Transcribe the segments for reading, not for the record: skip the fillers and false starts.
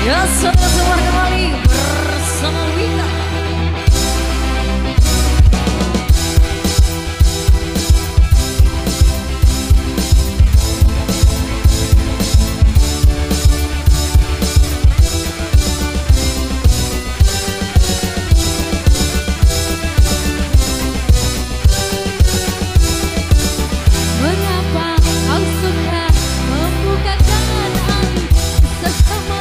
Ya sudah keluar kembali bersama Wika. Sesama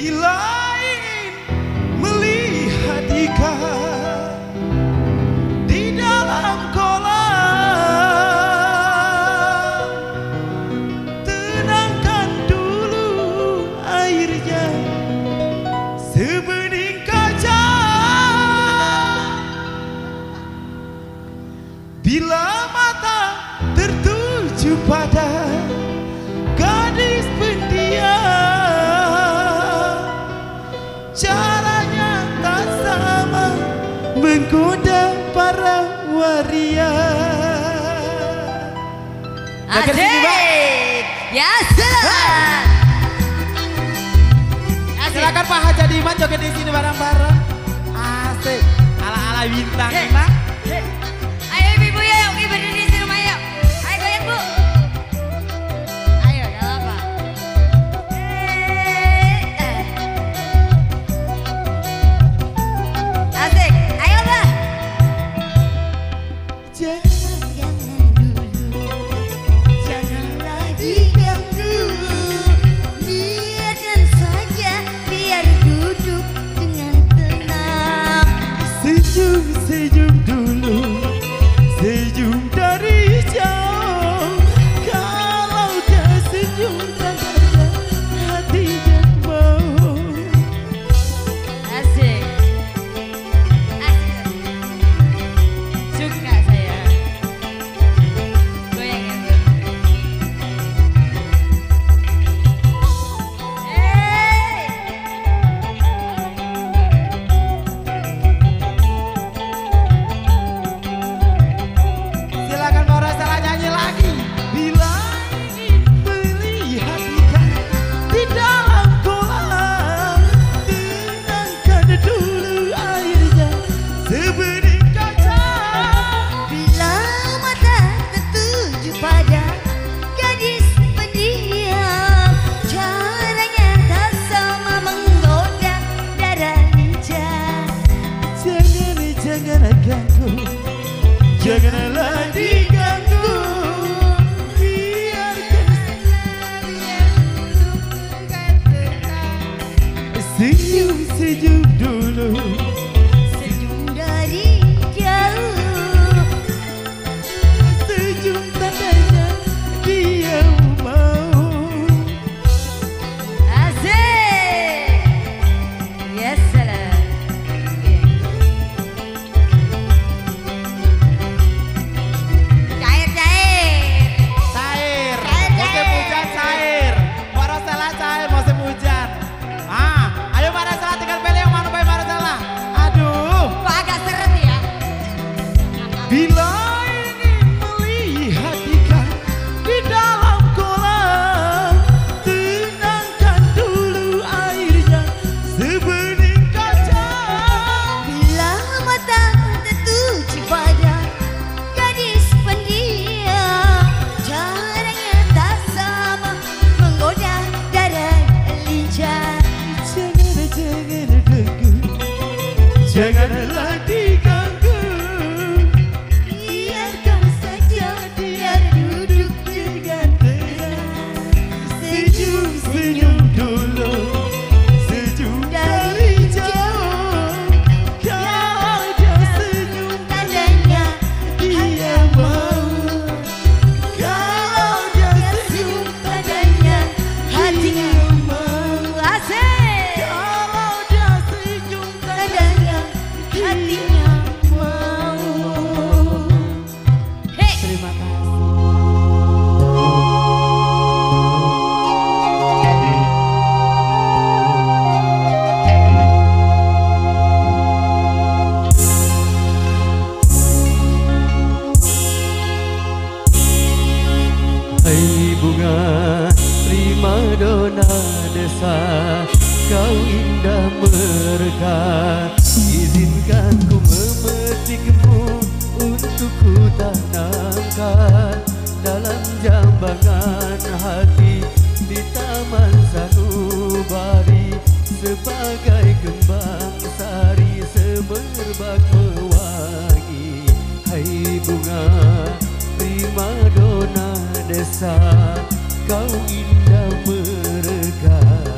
Bila ingin melihat ikan di dalam kolam, tenangkan dulu airnya sebening kaca. Bila mata tertuju pada gadis pendiam, caranya tak sama menggoda para waria. Asik. Ya silakan. Silakan Pak Haji Diman joget di sini bareng-bareng. Asik. Ala-ala bintang. Ayo ibu ya, yuk berdiri di sini rumah yuk. Ayo goyang bu. Ayo, gak apa. Asik, ayo bah. Jangan dulu, Janganlah diganggu, biarkan saja, biar duduk dengan tenang. senyum-senyum dulu, senyum dari jauh. Kalau dia senyum tandanya hatinya mau. Asik, asik, suka saya. Goyang ya bu. Silakan Mbak Rosella nyanyi lagi. Bila ingin melihat ikan di dalam kolam, tenangkan dulu airnya sebening kaca. Bila mata tertuju pada gadis pendiam, caranya tak sama menggoda darah lincah. Jangan ganggu, janganlah diganggu, biarkan senyum-senyum dulu. Senyum dari jauh, Senyum tandanya dia mau. asik. Ya salam. Cair cair. Cair, Cair, musim cair. hujan cair. Mbak Rosella cair musim hujan. Ayo Mbak Rosella tinggal pilih yang mana Mbak Rosella. Aduh. Kok agak seret ya? Bila ingin melihat ikan di dalam kolam, tenangkan dulu airnya sebening kaca. Bila mata tertuju pada gadis pendiam, caranya tak sama menggoda darah lincah. Janganlah diganggu, Biarkan saja dia duduk dengan tenang. senyum-senyum dulu, senyum dari jauh. Kalau dia senyum Tandanya dia mau. Kalau dia senyum tandanya hatinya mau. asik. Kalau dia senyum Tandanya hatinya mau. Hey. Terima kasih. Hai bunga primadona desa, kau indah merekat. Izinkan ku memetikmu untuk ku tanamkan dalam jambangan hati di taman sanubari, sebagai kembang sari semerbak mewangi. Hai bunga primadona desa, kau indah merekat.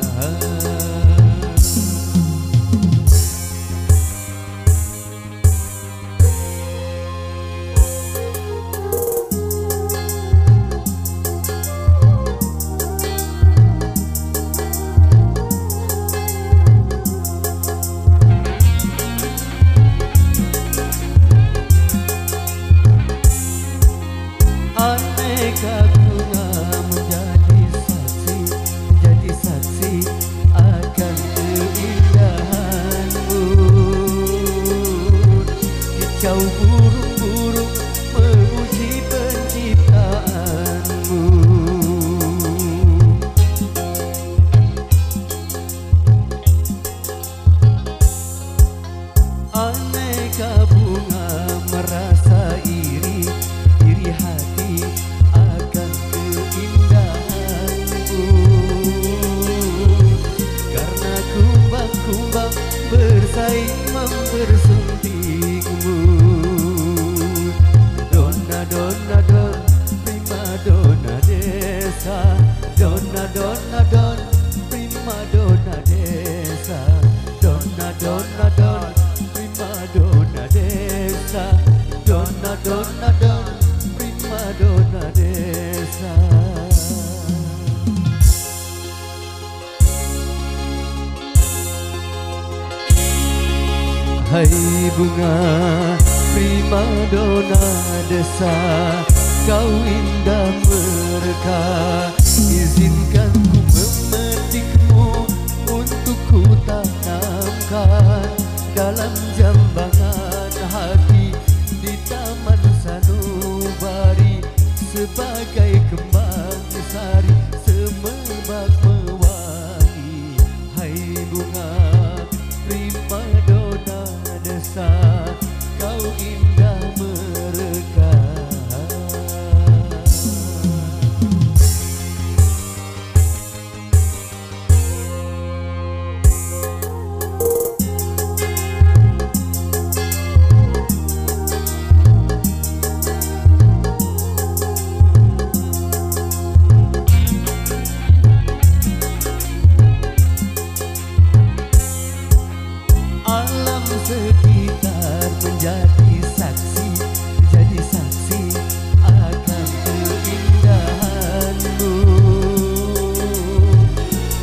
mempersuntingmu. Donna, donna, don, prima donna desa. Donna, donna, don, prima donna desa. Donna, donna, don, prima donna desa. Donna, donna, don, prima donna desa. Hai bunga prima donna desa, kau indah mereka. Izinkan ku memetikmu untuk ku tanamkan dalam jambangan hati di taman sanubari, sebagai kembang sari semerbak mewangi. Hai bunga prima donna desa, kau indah mereka. Alam sekitar menjadi saksi akan keindahanmu.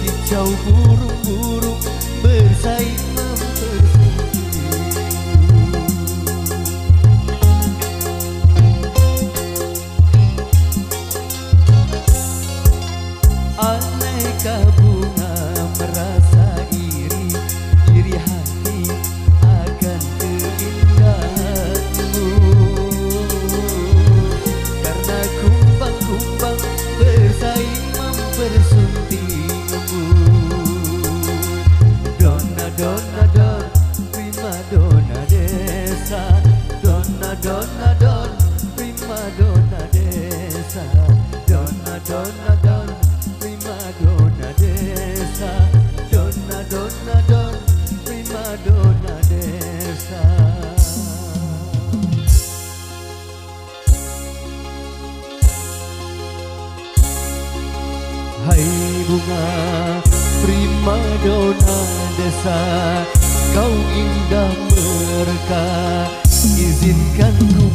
Kicau burung-burung bersaing mempersuntingmu. Aneka bunga merasa iri hati akan keindahanmu, karena kumbang-kumbang bersaing mempersuntingmu. Donna, donna, don, prima donna desa. Donna, donna, don, prima donna desa. Donna, donna, don, prima donna desa. Donna, donna, don, prima donna desa. Hai bunga prima donna desa, kau indah mereka. Izinkan ku